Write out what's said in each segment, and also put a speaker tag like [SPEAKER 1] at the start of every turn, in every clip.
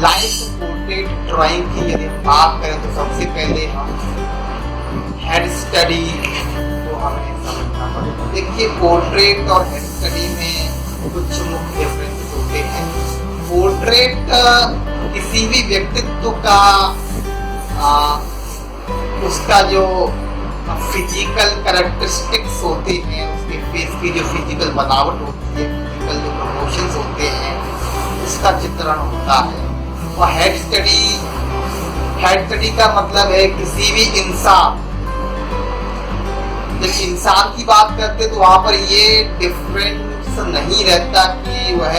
[SPEAKER 1] Life portrait drawing की यदि बात करें तो सबसे पहले हम हेड स्टडी को हमें समझना पड़ेगा। देखिए, पोर्ट्रेट और हेड स्टडी में कुछ मुख्य डिफरेंस होते हैं। पोर्ट्रेट किसी भी व्यक्तित्व का उसका जो फिजिकल कैरेक्टरिस्टिक्स होते हैं, उसके फेस की जो फिजिकल बनावट होती है, फिजिकल जो प्रपोर्शंस होते हैं, उसका चित्रण होता है। और हेड स्टडी का मतलब है किसी भी इंसान, जब इंसान की बात करते तो वहां पर ये डिफरेंस नहीं रहता कि वह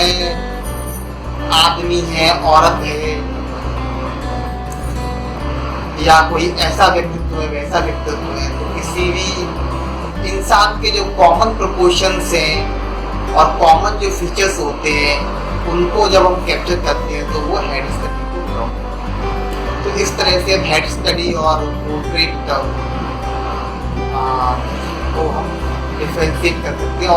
[SPEAKER 1] आदमी है, औरत है, या कोई ऐसा व्यक्तित्व है, वैसा व्यक्तित्व है। तो किसी भी इंसान के जो कॉमन प्रोपोर्शंस हैं और कॉमन जो फीचर्स होते हैं, उनको जब हम कैप्चर करते हैं तो वो हेड स्टडी को ड्रॉ करते हैं। तो इस तरह से हम हेड स्टडी और पोर्ट्रेट को हम डिफरेंशिएट कर सकते हैं।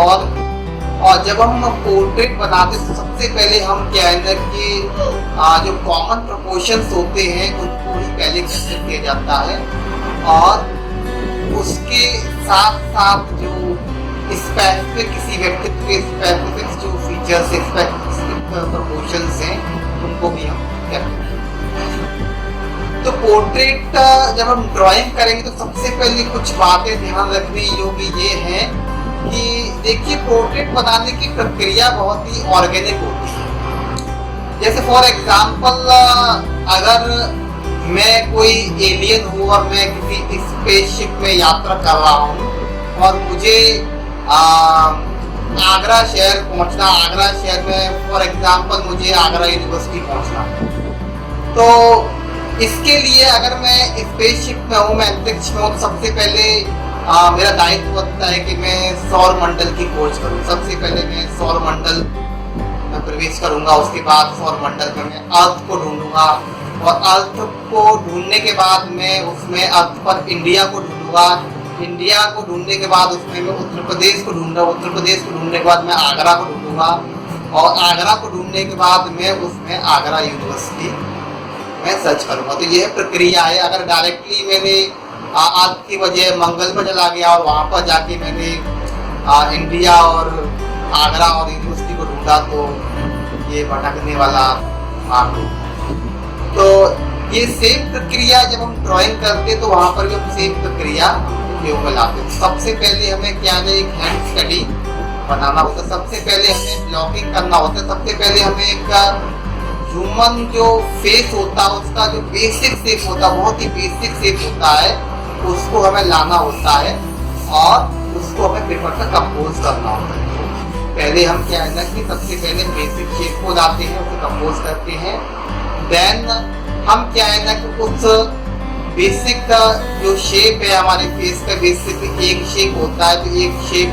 [SPEAKER 1] और जब हम पोर्ट्रेट बनाते हैं तो सबसे पहले हम क्या है ना कि जो कॉमन प्रोपोर्शंस होते हैं उनको ही पहले कैप्चर किया जाता है, और उसके साथ साथ जो स्पेसिफिक किसी व्यक्तित्व के स्पेसिफिक जो फीचर्स, स्पेसिफिक प्रोपोर्शंस हैं, उनको भी हम कैप्चर करते हैं। तो पोर्ट्रेट जब हम ड्राइंग करेंगे तो सबसे पहले कुछ बातें ध्यान रखनी योग्य ये है कि देखिए, पोर्ट्रेट बनाने की प्रक्रिया बहुत ही ऑर्गेनिक होती है। जैसे फॉर एग्जांपल, अगर मैं कोई एलियन हूँ और मैं किसी स्पेसशिप में यात्रा कर रहा हूँ और मुझे आगरा शहर पहुँचना, आगरा शहर में फॉर एग्जांपल मुझे आगरा यूनिवर्सिटी पहुँचना, तो इसके लिए अगर मैं स्पेसशिप में हूँ, मैं अंतरिक्ष में हूँ, तो सबसे पहले मेरा दायित्व होता है कि मैं सौर मंडल की खोज करूँ। सबसे पहले मैं सौर मंडल में प्रवेश करूंगा, उसके बाद सौर मंडल में मैं अर्थ को ढूंढूंगा, और अर्थ को ढूंढने के बाद मैं उसमें अर्थ पर इंडिया को ढूंढूंगा। इंडिया को ढूंढने के बाद उसमें मैं उत्तर प्रदेश को ढूंढूंगा, उत्तर प्रदेश को ढूंढने के बाद मैं आगरा को ढूंढूंगा, और आगरा को ढूंढने के बाद मैं उसमें आगरा यूनिवर्सिटी में सर्च करूंगा। तो यह प्रक्रिया है। अगर डायरेक्टली मैंने आज की वजह मंगल पर चला गया और वहाँ पर जाके मैंने इंडिया और आगरा और यूनिवर्सिटी को ढूंढा, तो ये भटकने वाला मामला। तो ये सेम प्रक्रिया जब हम ड्राइंग करते हैं तो वहाँ पर भी हम सेम प्रक्रिया उपयोग में लाते हैं। सबसे पहले हमें क्या है, एक हैंड स्टडी बनाना होता है। सबसे पहले हमें ब्लॉकिंग करना होता है। सबसे पहले हमें एक ह्यूमन जो फेस होता है, उसका जो बेसिक शेप होता है, बहुत ही बेसिक शेप होता है, उसको हमें लाना होता है और उसको हमें पेपर पर कंपोज करना होता है। पहले हम क्या है ना कि सबसे पहले बेसिक शेप को लाते हैं, उसे कंपोज करते हैं। देन हम क्या है ना कि उस बेसिक का जो शेप है, हमारे फेस का बेसिक एक शेप होता है, तो एक शेप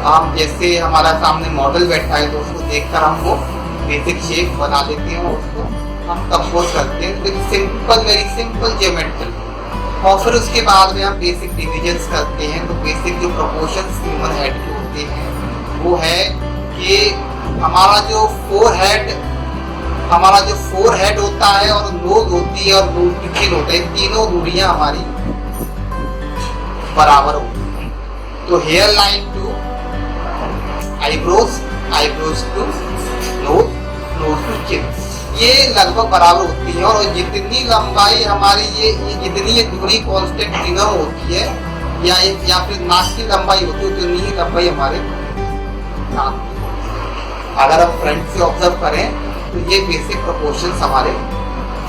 [SPEAKER 1] हम जैसे हमारा सामने मॉडल बैठा है तो उसको देखकर हम वो बेसिक शेप बना लेते हैं, उसको हम कंपोज करते हैं। Simple, very simple geometry. और फिर उसके बाद में हम बेसिक डिविजन्स करते हैं। तो बेसिक जो प्रोपोर्शंस ह्यूमन हेड के होते हैं वो है कि हमारा जो फोरहेड होता है और नोज होती है और नोज की चिन होता है, तीनों दूरियां हमारी बराबर होती हैं। तो hair line to eyebrows, eyebrows to nose, nose to chin, ये लगभग बराबर होती है। और जितनी लंबाई हमारी ये जितनी ये दूरी कांस्टेंट मिनिमम होती है या फिर नाक की लंबाई होती है, उतनी ही लंबाई हमारे नाक की होती है। अगर हम फ्रंट से ऑब्जर्व करें तो ये बेसिक प्रोपोर्शंस हमारे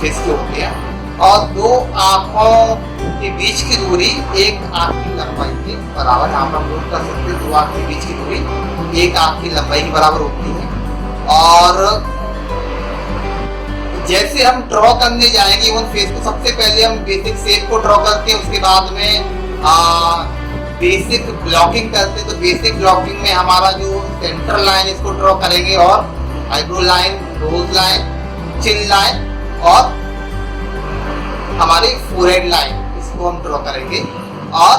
[SPEAKER 1] फेस के होते हैं। और दो आंखों के बीच की दूरी एक आंख की लंबाई के बराबर, यहाँ पर हम नोट कर सकते हैं, दो आंख के बीच की दूरी एक आंख की लंबाई के बराबर होती है। और जैसे हम ड्रॉ करने जाएंगे उन फेस को, सबसे पहले हम बेसिक शेप को ड्रॉ करते हैं, उसके बाद में बेसिक ब्लॉकिंग करते हैं। तो बेसिक ब्लॉकिंग में हमारा जो सेंटर लाइन इसको ड्रॉ करेंगे, और आईब्रो लाइन, नोज लाइन, चिन लाइन और हमारी फोरहेड लाइन, इसको हम ड्रॉ करेंगे। और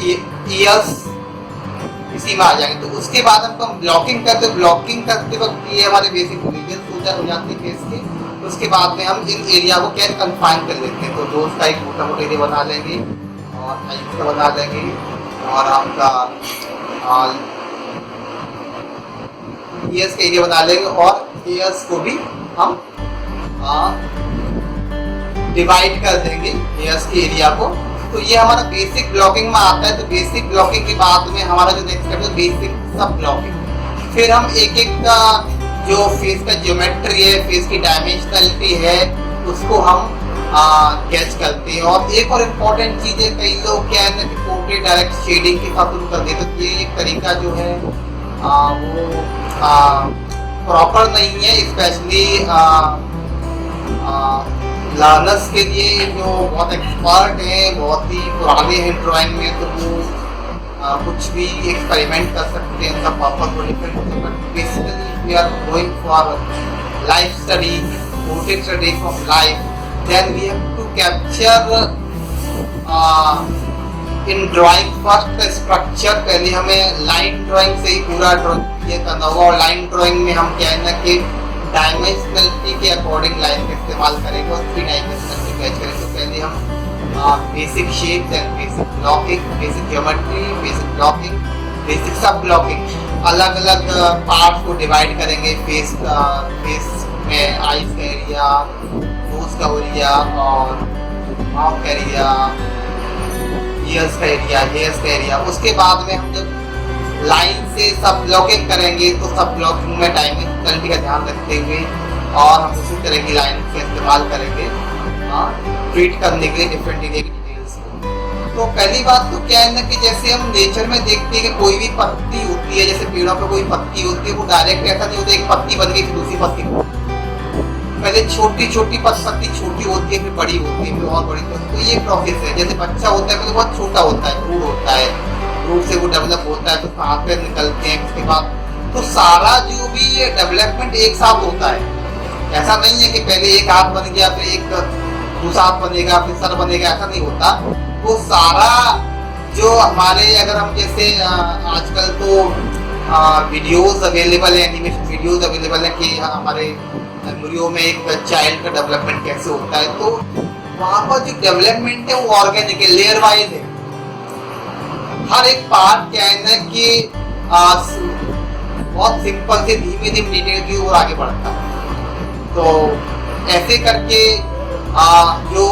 [SPEAKER 1] ईयर्स, इसी में आ जाएंगे। तो उसके बाद हम ब्लॉकिंग करते वक्त ये हमारे बेसिक रीजन हो जाते हैं फेस के। उसके बाद में हम इन एरिया को क्या कंफाइन कर लेते हैं। तो नोज का एक मोटा मोटा एरिया बना लेंगे और आईज का बना लेंगे और आपका ईयर्स का एरिया बना लेंगे और ईयर्स को भी हम डिवाइड कर देंगे ईयर्स के एरिया को। तो ये हमारा बेसिक ब्लॉकिंग में आता है। तो बेसिक ब्लॉकिंग के बाद में हमारा जो नेक्स्ट स्टेप है बेसिक सब ब्लॉकिंग। फिर हम एक एक का जो फेस का ज्योमेट्री है, फेस की डायमेंशनलिटी है, उसको हम स्केच करते हैं। और एक और इम्पोर्टेंट चीज है, कई लोग क्या है ना कि पोर्ट्रेट डायरेक्ट शेडिंग के साथ कर देते। तो ये एक तरीका जो है वो प्रॉपर नहीं है, स्पेशली लर्नर्स के लिए जो बहुत एक्सपर्ट हैं, बहुत ही पुराने हैं ड्राइंग में, तो वो कुछ भी एक्सपेरिमेंट कर सकते हैं। उनका पर्पस वो डिफरेंट होता है। But basically we are going for life study, portrait study from life, then we have to capture in drawing first structure. पहले हमें लाइन ड्राइंग से ही पूरा ड्राइंग ये करना होगा। और लाइन ड्राइंग में हम क्या है ना कि डायमेंशनलिटी के अकॉर्डिंग लाइन का इस्तेमाल करेंगे और 3 डायमेंशन में स्केच करेंगे। तो पहले हम basic shape, then basic blocking, basic geometry, basic blocking, basic सब ब्लॉकिंग, अलग अलग पार्ट्स को डिवाइड करेंगे। फेस में आईज का एरिया, नोज का एरिया और माउथ का एरिया, ईयर्स का एरिया, हेयर्स का एरिया। उसके बाद में हम जब लाइन से सब ब्लॉकिंग करेंगे तो सब ब्लॉकिंग में डायमेंशनलिटी का ध्यान रखते हुए और हम उसी तरह की लाइन का इस्तेमाल करेंगे ट्रीट करने के लिए डिफरेंट एरिया की डिटेल्स को। तो पहली बात तो क्या है ना कि जैसे हम नेचर में देखते हैं कि कोई भी पत्ती होती है, जैसे पेड़ों पर कोई पत्ती होती है, वो डायरेक्ट ऐसा नहीं होता एक पत्ती बन गई फिर दूसरी पत्ती को, पहले छोटी छोटी पत्ती छोटी होती है, फिर बड़ी होती है, फिर और बड़ी। तो ये प्रोसेस है। जैसे बच्चा होता है तो बहुत छोटा होता है, फ्रूट होता है, फ्रूट से वो डेवलप होता है, तो हाथ पैर निकलते हैं। उसके बाद तो सारा जो भी ये डेवलपमेंट एक साथ होता है। ऐसा नहीं है कि पहले एक हाथ बन गया फिर एक दूसरा हाथ बनेगा फिर सर बनेगा, ऐसा नहीं होता। वो सारा जो हमारे, अगर हम जैसे आजकल तो वीडियोस अवेलेबल है, एनिमेशन वीडियोस अवेलेबल है कि हमारे एम्ब्रियो में एक चाइल्ड का डेवलपमेंट कैसे होता है। तो वहाँ पर जो डेवलपमेंट है वो ऑर्गेनिक है, लेयर वाइज है। हर एक पार्ट क्या है ना कि बहुत सिंपल से धीमे धीमे डिटेल की ओर आगे बढ़ता है। तो ऐसे करके जो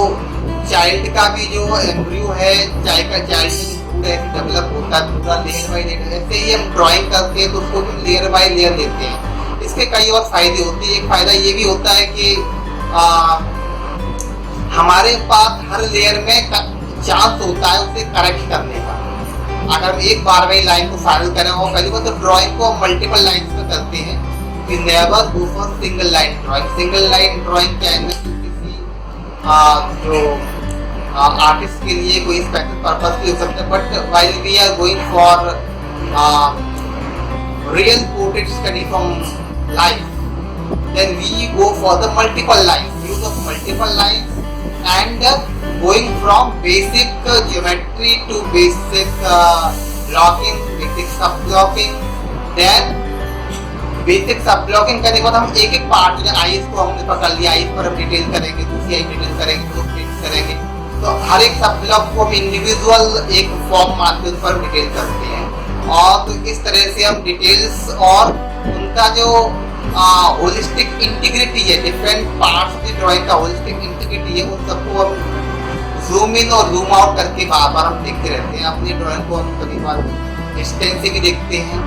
[SPEAKER 1] चाइल्ड का भी जो एम्ब्रियो है, चाइल्ड पूरा ऐसे डेवलप होता है, पूरा लेयर बाय लेयर। ऐसे ही हम ड्राइंग करते हैं तो उसको भी लेयर बाय लेयर लेते हैं। इसके कई और फायदे होते हैं। एक फायदा ये भी होता है कि हमारे पास हर लेयर में चांस होता है उसे करेक्ट करने का। अगर एक बार में लाइन को फाइनल करें और पहली बार तो ड्राइंग को मल्टीपल लाइंस में करते हैं, we never go for single line drawing. Single line drawing क्या है ना किसी जो आर्टिस्ट के लिए कोई स्पेशल पर्पस भी हो सकता है। But while we are going for real portrait study from life, then we go for the multiple lines, use of multiple lines and going from basic geometry to basic blocking, basic sub blocking, then basic sub blocking करने के बाद हम एक एक part जो eyes को हमने पकड़ लिया, आईज पर हम डिटेल करेंगे, दूसरी आई डिटेल करेंगे, तो प्रिंट करेंगे। तो हर एक सब ब्लॉक को हम इंडिविजुअल एक फॉर्म माध्यम पर डिटेल करते हैं। और तो इस तरह से हम डिटेल्स और उनका जो होलिस्टिक इंटीग्रिटी है, डिफरेंट पार्ट्स की ड्राइंग का होलिस्टिक इंटीग्रिटी है, उन सबको हम जूम इन और जूम आउट करके बार बार हम देखते रहते हैं। अपनी ड्राइंग को हम कभी बार डिस्टेंस से भी देखते हैं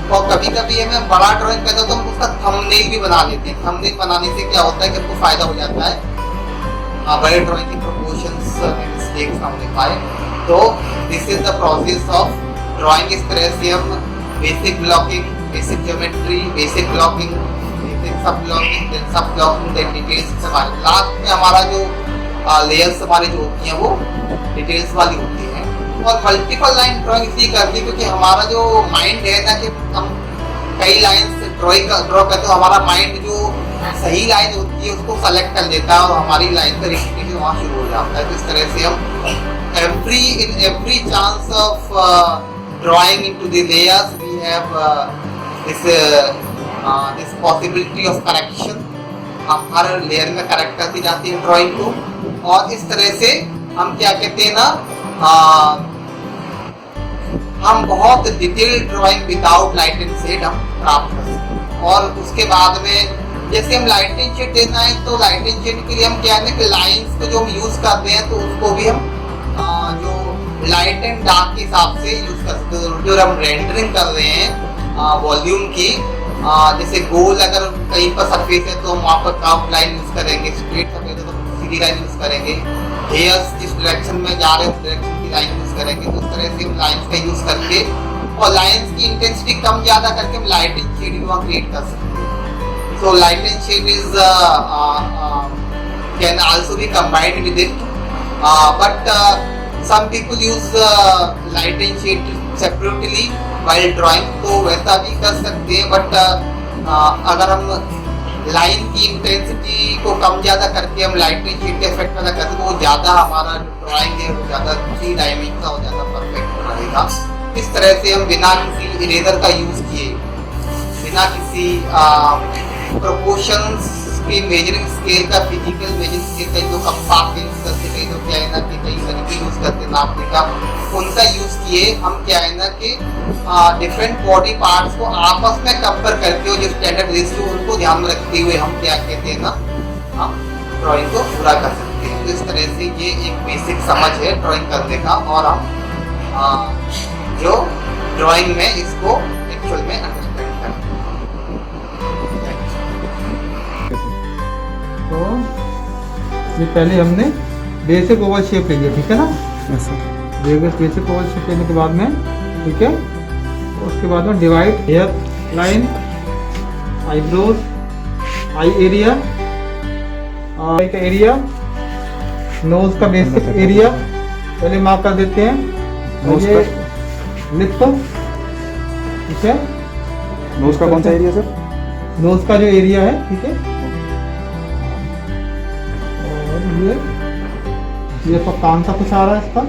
[SPEAKER 1] और कभी कभी हमें बड़ा ड्राइंग करते हो तो हम उसका थंबनेल भी बना लेते हैं। थंबनेल बनाने से क्या होता है कि हमको फायदा हो जाता है, बड़े ड्राइंग की प्रोपोर्शंस में मिस्टेक्स ना होने पाए। तो this is the process of drawing. इस तरह से हम basic blocking, basic geometry, basic blocking, सब ब्लॉकिंग, देन सब ब्लॉकिंग, देन डिटेल्स। लास्ट में हमारा जो लेयर्स हमारी जो होती हैं वो डिटेल्स वाली होती हैं। और मल्टीपल लाइन ड्राइंग इसलिए करती है क्योंकि हमारा जो माइंड है ना कि हम कई लाइन्स ड्रॉ करते हो, हमारा माइंड जो सही लाइन होती है उसको सेलेक्ट कर लेता है और हमारी लाइन का रिपीटेशन वहाँ शुरू हो जाता है। तो इस तरह से हम in every chance of drawing into the layers, we have this possibility of correction. हम हर लेयर में करेक्ट करती जाती है ड्राइंग को, और इस तरह से हम क्या कहते हैं ना, हम बहुत detailed drawing without light and shade हम प्राप्त कर सकते हैं। और उसके बाद में जैसे हम लाइट एंड शेड देना है, तो लाइट एंड शेड के लिए हम क्या है कि लाइंस को जो हम यूज करते हैं, तो उसको भी हम जो लाइट एंड डार्क के हिसाब से यूज कर सकते हैं। जो हम रेंडरिंग कर रहे हैं वॉल्यूम की, जैसे गोल अगर कहीं पर सरफेस है तो हम वहाँ पर कर्व लाइन यूज करेंगे, स्ट्रेट सरफेस है तो सीधी लाइन यूज करेंगे, हेयर्स जिस डायरेक्शन में जा रहे हैं उस डायरेक्शन की लाइन यूज करेंगे। तो इस तरह से हम लाइंस का यूज करके और लाइंस की इंटेंसिटी कम ज्यादा करके हम लाइट एंड शेड वहाँ क्रिएट कर सकते हैं। So light and shade is can also be combined with it, but some people use light and shade separately while drawing, तो वैसा भी कर सकते हैं। बट अगर हम लाइन की इंटेंसिटी को कम ज़्यादा करके हम लाइट एंड शेड के इफेक्ट पैदा करते हैं, तो वो ज़्यादा हमारा जो ड्राइंग है वो ज़्यादा 3 डायमेंशन का और ज़्यादा परफेक्ट रहेगा। इस तरह से हम बिना किसी इरेजर का यूज़ किए, बिना किसी प्रोपोर्शंस की मेजरिंग स्केल का, फिजिकल मेजरिंग स्केल का, जो कंपास यूज करते कई तो क्या है ना कि कई तरीके यूज करते नापने का, उनका यूज किए हम क्या है ना कि डिफरेंट बॉडी पार्ट्स को आपस में कंपेयर करके और जो स्टैंडर्ड रेशियो उनको ध्यान में रखते हुए हम क्या कहते हैं ना, हम ड्राइंग को पूरा कर सकते हैं। तो इस तरह से ये एक बेसिक समझ है ड्राइंग करने का, और हम जो ड्राइंग में इसको एक्चुअल में अंडरस्टैंड करते हैं।
[SPEAKER 2] तो ये पहले हमने बेसिक ओवल शेप ले लिया, ठीक है ना, बेसिक ओवल शेप लेने के बाद में, ठीक है, उसके बाद में divide hair line, eyebrows, eye area, eye का एरिया, नोज का बेसिक एरिया पहले मार्क कर देते हैं, और ये लिप, ठीक है,
[SPEAKER 3] नोज का कौन सा एरिया सर?
[SPEAKER 2] नोज का जो एरिया है, ठीक है, ये तो कान का कुछ आ रहा है, इसका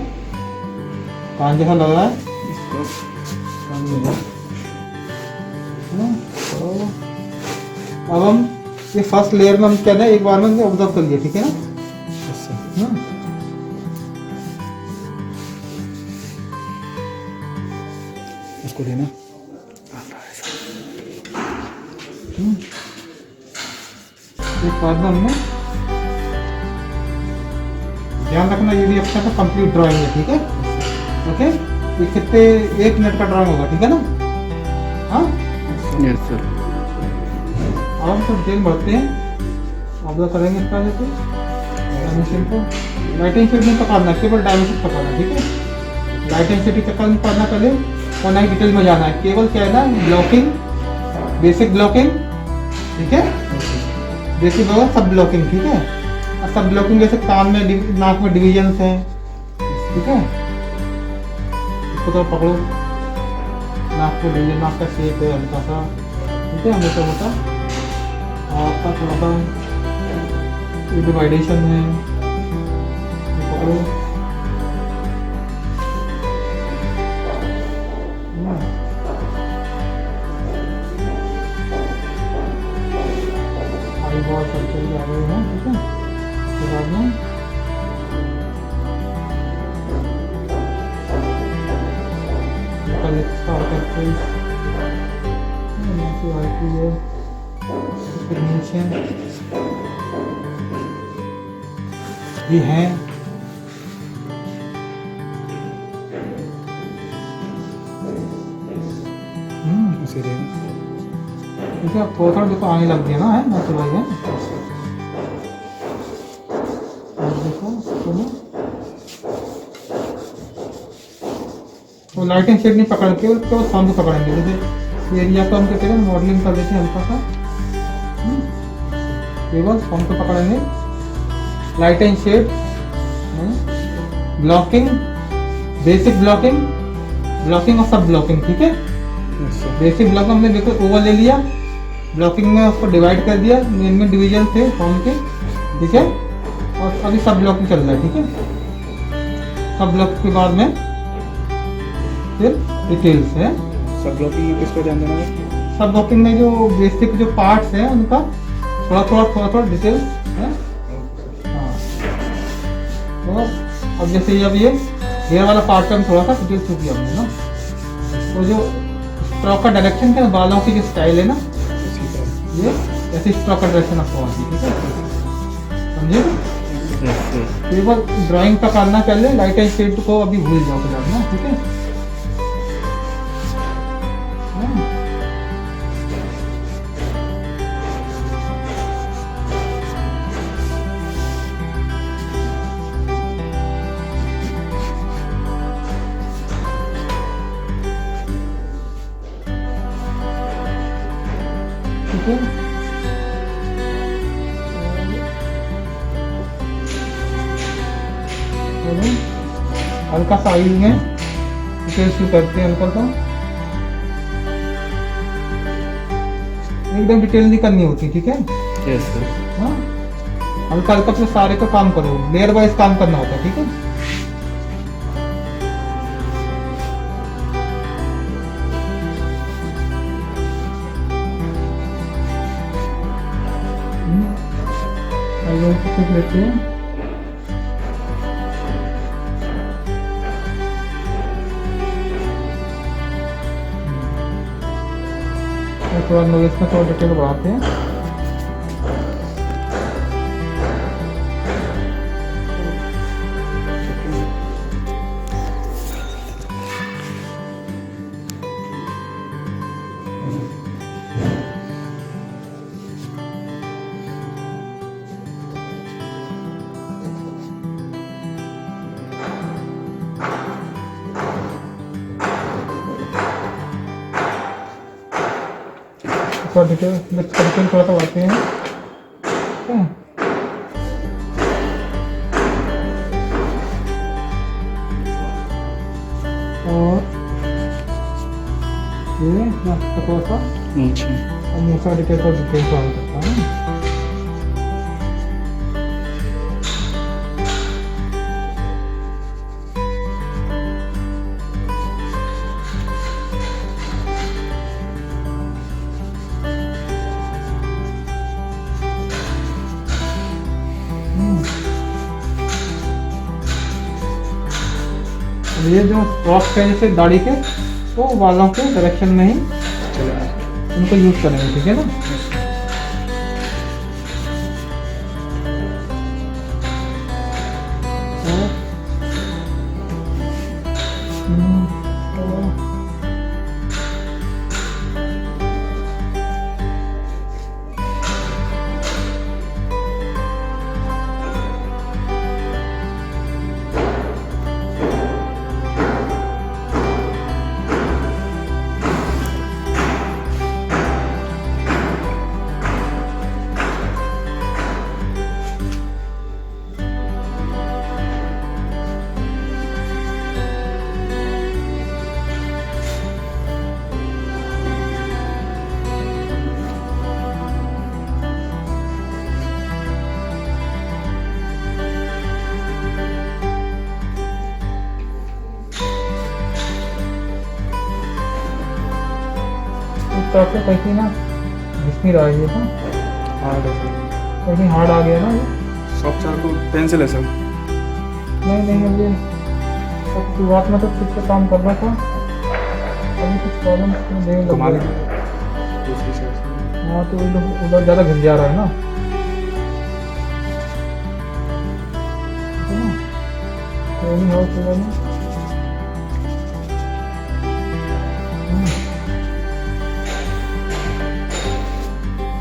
[SPEAKER 2] कान जैसा लग रहा है। तो अब हम ये फर्स्ट लेयर में हम क्या है एक बार में ऑब्जर्व कर लिए, ठीक है ना।
[SPEAKER 3] इसको लेना,
[SPEAKER 2] एक बार में हमने ध्यान रखना, ये भी अच्छा सा कंप्लीट ड्राइंग है, ठीक है, ओके। ये कितने 1 मिनट का ड्राइंग होगा, ठीक है ना, हाँ
[SPEAKER 3] यस सर।
[SPEAKER 2] अब हम कुछ डिटेल बढ़ते हैं, ऑब्जर्व करेंगे इसका जैसे डायमेंशन को, लाइट एंड शेड नहीं पकड़ना, केवल डायमेंशन पकड़ना, ठीक है। लाइट एंड शेड के चक्कर में पढ़ना पहले और ना ही डिटेल में जाना है, केवल क्या है ना ब्लॉकिंग, बेसिक ब्लॉकिंग, ठीक है, बेसिक ब्लॉकिंग, सब ब्लॉकिंग, ठीक है। सब ब्लॉकिंग जैसे कान में, नाक में डिविजन्स हैं, ठीक है, इसको तो पकड़ो, नाक को डिवीजन, नाक का शेप है हल्का सा, ठीक है, हमेशा होता आपका थोड़ा सा डिवाइडेशन है, पकड़ो, आई बॉल सर्कल आ रहे हैं, ठीक है। उसके बाद में ये है, ठीक है। अब थोड़ा थोड़ा देखो आने लग गया ना, है ना, तो भाई है, तो लाइट एंड शेड नहीं पकड़ के केवल साउंड को पकड़ेंगे। जैसे एरिया को हम कहते हैं मॉडलिंग कर देते हैं हल्का सा, केवल साउंड को पकड़ेंगे। Light and shade, blocking, basic blocking, blocking और सब ब्लॉकिंग, ठीक है। बेसिक ब्लॉक हमने बिल्कुल ओवर ले लिया, ब्लॉकिंग में उसको डिवाइड कर दिया, इनमें डिवीजन थे फॉर्म के, ठीक है। और अभी सब ब्लॉकिंग चल रहा है, ठीक है। सब ब्लॉक के बाद में फिर डिटेल्स है।
[SPEAKER 3] सब ब्लॉकिंग में किसको ध्यान देना है?
[SPEAKER 2] सब ब्लॉकिंग में जो बेसिक जो पार्ट्स हैं उनका थोड़ा डिटेल्स है। हाँ, तो अब जैसे अब ये हेयर वाला पार्ट का थोड़ा सा डिटेल्स चुकी हमने ना, तो जो स्ट्रोक का डायरेक्शन है, बालों की जो स्टाइल है ना, ये ऐसे स्ट्रोक का डायरेक्शन आपको आती है, ठीक है, समझे? तो एक बार ड्राइंग का करना पहले लाइट एंड शेड को अभी भूल जाओ फिलहाल ना, ठीक है? हाँ। ठीक है, हल्का सा आई में डिटेल्स करते हैं, हल्का सा एकदम डिटेल नहीं करनी होती, ठीक है?
[SPEAKER 3] Yes sir.
[SPEAKER 2] हाँ, हल्का हल्का अपने सारे का काम करो, लेयर वाइज काम करना होता है, ठीक है? कुछ लेते हैं, थोड़ा नोइस में थोड़ा डिटेल बढ़ाते हैं। थोड़ा डिटेल थोड़ा सा बढ़ाते हैं, ठीक है? और ये थोड़ा सा मूसा डिटेल को डिटेल को आ सकता है। ये जो क्रॉस के जैसे दाढ़ी के, तो बालों के डायरेक्शन में ही उनको यूज करेंगे, ठीक है ना? तरफ से कहीं ना घिस नहीं रहा है ये,
[SPEAKER 3] हार्ड है सर।
[SPEAKER 2] कहीं हार्ड आ गया ना ये।
[SPEAKER 3] सॉफ्ट चारकोल पेंसिल है सर।
[SPEAKER 2] नहीं अब ये सब शुरुआत में तो ठीक से काम कर रहा था, अभी कुछ प्रॉब्लम देने
[SPEAKER 3] घुमा
[SPEAKER 2] लग
[SPEAKER 3] लीजिए
[SPEAKER 2] गया।
[SPEAKER 3] दूसरी साइड से।
[SPEAKER 2] हाँ, तो उधर ज़्यादा घिस जा रहा है ना, तो नहीं हो फिर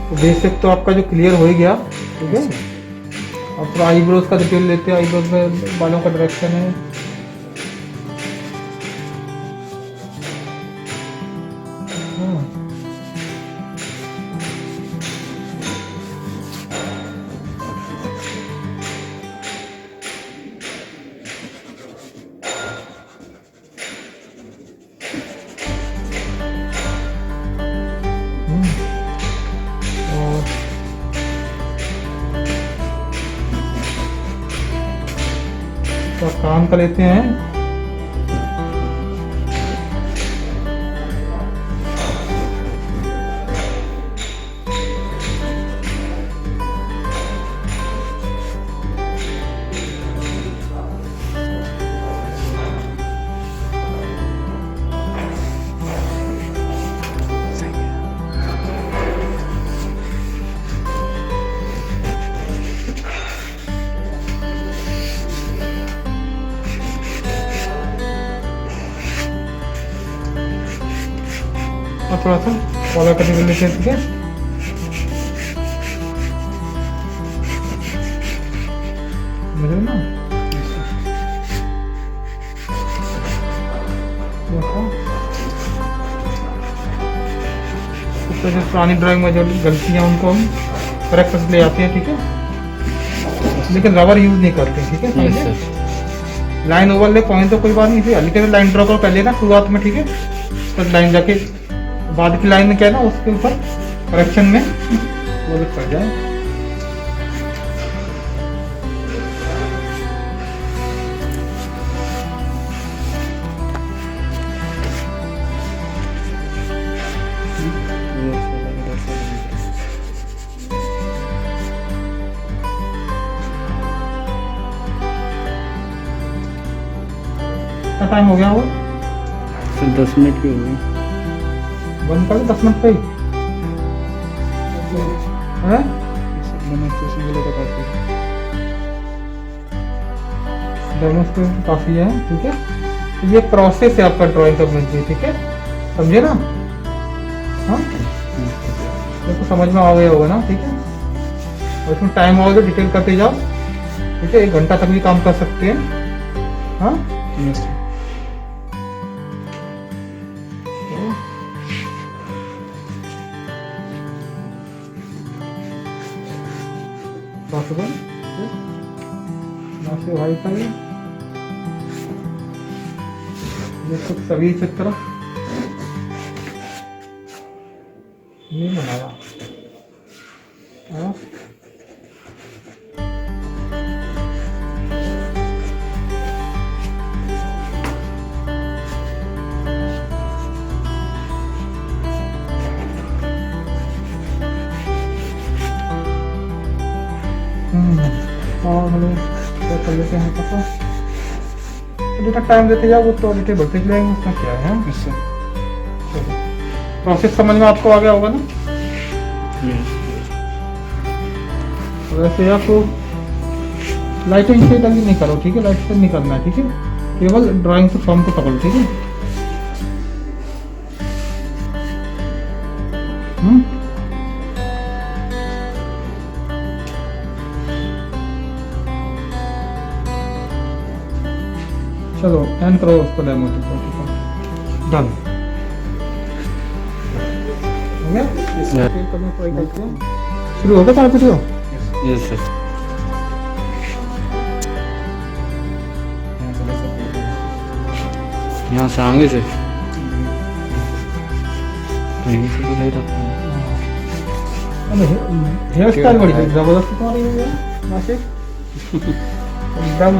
[SPEAKER 2] तो बेसिक तो आपका जो क्लियर हो ही गया, ठीक है? अब थोड़ा आईब्रोज का डिटेल लेते हैं, आईब्रोज में बालों का डायरेक्शन है। तो काम कर लेते हैं, थोड़ा सा फॉलो करने के लिए, ठीक है। मुझे ना तो जो पुरानी ड्राइंग में जो गलतियाँ उनको हम करेक्ट कर ले आते हैं, ठीक है। लेकिन रबर यूज नहीं करते, ठीक है, समझे। लाइन ओवरले पॉइंट तो कोई बात नहीं थी, हल्के से लाइन ड्रॉ करो पहले ना शुरुआत में, ठीक है। तो लाइन जाके बाद की लाइन में क्या है ना, उसके ऊपर करेक्शन में वो भी कर जाए। कितना टाइम हो गया वो?
[SPEAKER 3] सर 10 मिनट की हो गई।
[SPEAKER 2] बंद कर 10 मिनट पे ही है। डेमोन्स्ट्रेशन काफी है, ठीक है। तो ये प्रोसेस है आपका ड्राइंग करने की, ठीक है, समझे ना। हाँ, तो समझ में आ गया होगा ना, ठीक है। और इसमें टाइम होगा तो डिटेल करते जाओ, ठीक है। 1 घंटा तक भी काम कर सकते हैं। हाँ, पॉसिबल ना से वाइट है ये कुछ सभी चित्र नहीं बनाया। हाँ? और हम लोग क्या कर लेते हैं पता, तो जितना टाइम देते जाओ वो तो डिटेल बढ़ते जाएंगे, उसमें क्या है। चलो, प्रोसेस समझ में आपको आ गया होगा ना। वैसे आपको लाइटिंग से नहीं करो, ठीक है। लाइट से नहीं करना है, ठीक है। केवल ड्राइंग से फॉर्म को पकड़ो, ठीक है। चलो एंड करो उसको, डेमो डन हो गया। करने ट्राई करते हैं। शुरू हो गया सारा वीडियो।
[SPEAKER 3] Yes sir. यहाँ से आगे से यहीं से तो नहीं रखता।
[SPEAKER 2] हेयर स्टाइल बड़ी जबरदस्त तुम्हारी है नासिक, एकदम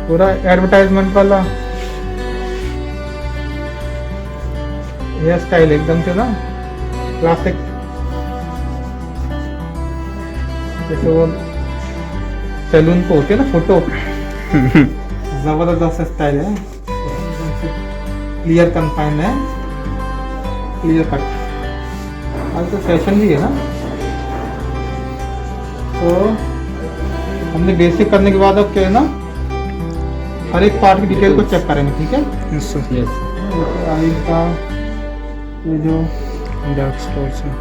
[SPEAKER 2] पूरा एडवर्टाइजमेंट वाला हेयर स्टाइल एकदम से ना, क्लासिक, जैसे वो सैलून पे होते है ना फोटो। जबरदस्त स्टाइल है, क्लियर कन्फाइन है, क्लियर कट। आज तो फैशन भी है ना। तो हमने बेसिक करने के बाद अब क्या है ना, हर एक पार्ट की डिटेल को चेक करेंगे, ठीक है।
[SPEAKER 3] Yes sir. यस
[SPEAKER 2] आई का ये जो
[SPEAKER 3] डार्क स्पॉट्स है,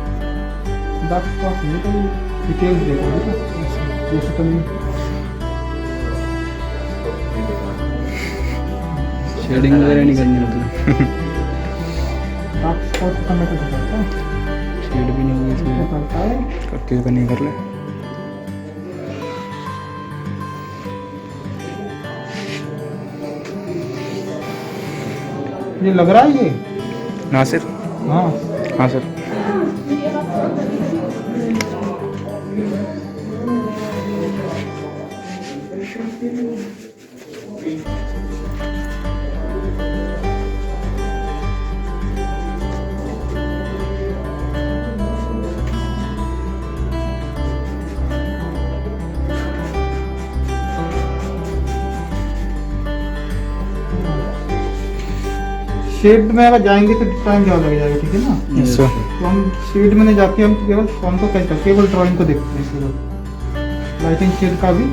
[SPEAKER 2] डार्क स्पॉट नहीं तो डिटेल्स देखो, ठीक है। बेसिकली
[SPEAKER 3] शेडिंग वगैरह नहीं करनी मतलब।
[SPEAKER 2] डार्क स्पॉट करना तो करता है,
[SPEAKER 3] शेड भी नहीं होगी इसमें,
[SPEAKER 2] करता है।
[SPEAKER 3] करके तो नहीं कर ले।
[SPEAKER 2] ये लग रहा है ये
[SPEAKER 3] नासिर।
[SPEAKER 2] हाँ
[SPEAKER 3] हाँ सर।
[SPEAKER 2] शेड में अगर जाएंगे तो टाइम ज़्यादा लग जाएगा, ठीक है ना।
[SPEAKER 3] Yes sir.
[SPEAKER 2] तो हम शेड में नहीं जाके हम केवल फॉर्म को कैसे केवल ड्राइंग को देखते हैं, केवल लाइटिंग शेड का भी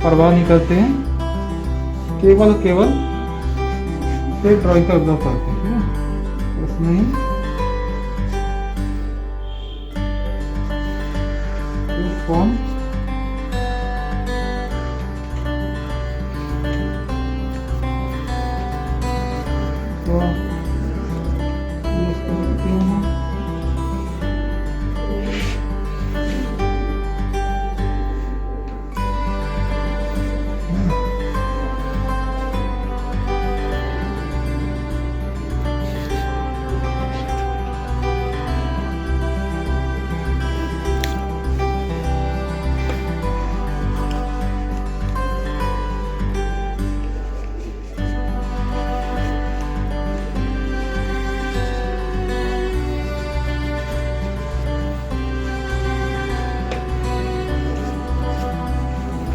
[SPEAKER 2] परवाह नहीं करते हैं, केवल से ड्राइंग का ऑब्जर्व करते हैं, ठीक है। उसमें ही फोन तो ये इसको देखते हैं ना।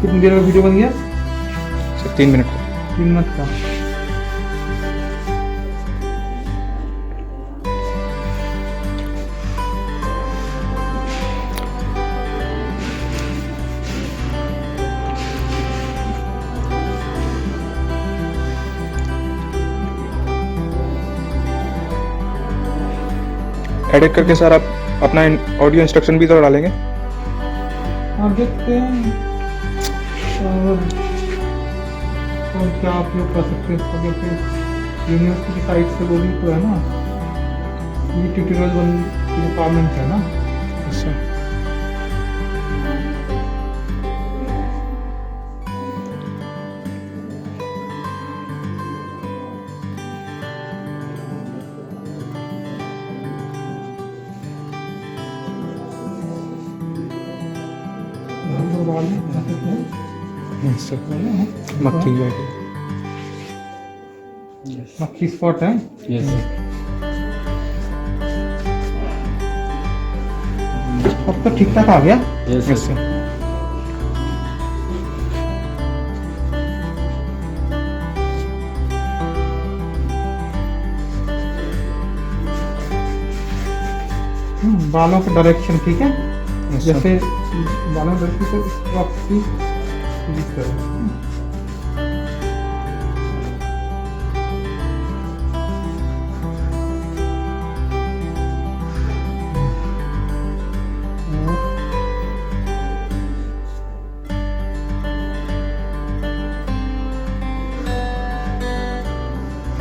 [SPEAKER 2] कितनी देर का वीडियो बन गया?
[SPEAKER 3] सर 3 मिनट का।
[SPEAKER 2] 3 मिनट का।
[SPEAKER 3] एडिट करके सर आप अपना ऑडियो इंस्ट्रक्शन भी तो डालेंगे?
[SPEAKER 2] हाँ देखते हैं और क्या उपयोग कर सकते हैं इसको। जैसे यूनिवर्सिटी की साइट से बोली तो है ना, ये ट्यूटोरियल रिक्वायरमेंट है ना।
[SPEAKER 3] अच्छा, सर मक्खी बैठी।
[SPEAKER 2] मक्खी स्पॉट है।
[SPEAKER 4] यस
[SPEAKER 2] अब तो ठीक ठाक आ गया।
[SPEAKER 4] Yes
[SPEAKER 3] yes sir.
[SPEAKER 2] बालों का डायरेक्शन ठीक है।
[SPEAKER 3] Yes sir.
[SPEAKER 2] जैसे बालों का डायरेक्शन को आपकी यूज करें।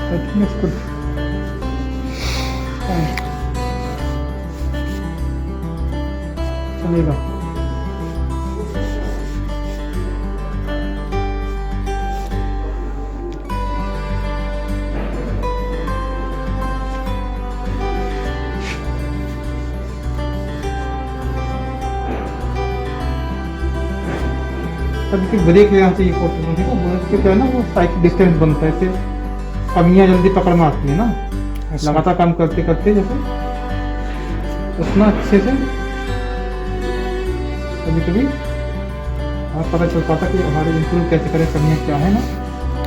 [SPEAKER 2] I think it's good. Fine. चलेगा। कभी ब्रेक लेना चाहिए फोटो में, ठीक है। ब्रेक से क्या है ना, वो साइकिल डिस्टेंस बनता है, इससे कमियां जल्दी पकड़ में आती है ना।
[SPEAKER 3] अच्छा।
[SPEAKER 2] लगातार काम करते करते जैसे उतना अच्छे से कभी कभी हमें पता चल पाता कि हमारे इम्प्रूव कैसे करें, कमियां क्या है ना।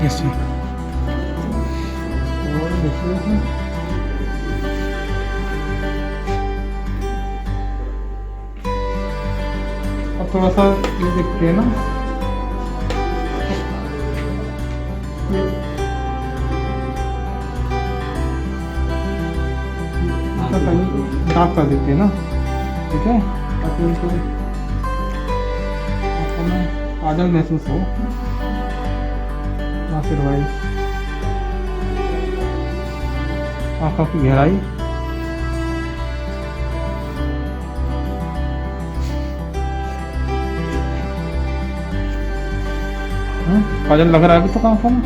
[SPEAKER 3] Yes sir.
[SPEAKER 2] और देखिए इसमें अब थोड़ा सा ये देखते हैं ना, ये डार्क कर देते हैं ना, ठीक है, ताकि उनको आंखों में काजल महसूस हो, ना फिर भाई आंखों की गहराई। काजल लग रहा है अभी तो आंखों में।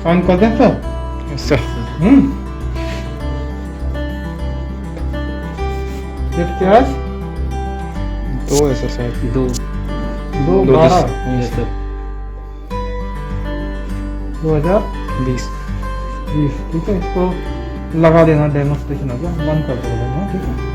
[SPEAKER 2] ऑन कर दें सर।
[SPEAKER 3] Yes sir.
[SPEAKER 2] डेट क्या है?
[SPEAKER 3] 2 है सर शायद।
[SPEAKER 4] 2
[SPEAKER 2] दो
[SPEAKER 3] दो
[SPEAKER 2] 12
[SPEAKER 4] यस सर
[SPEAKER 2] 2020,
[SPEAKER 3] 20।
[SPEAKER 2] ठीक है। इसको लगा देना डेमोस्ट्रेशन हो गया, बंद कर दो, ठीक है।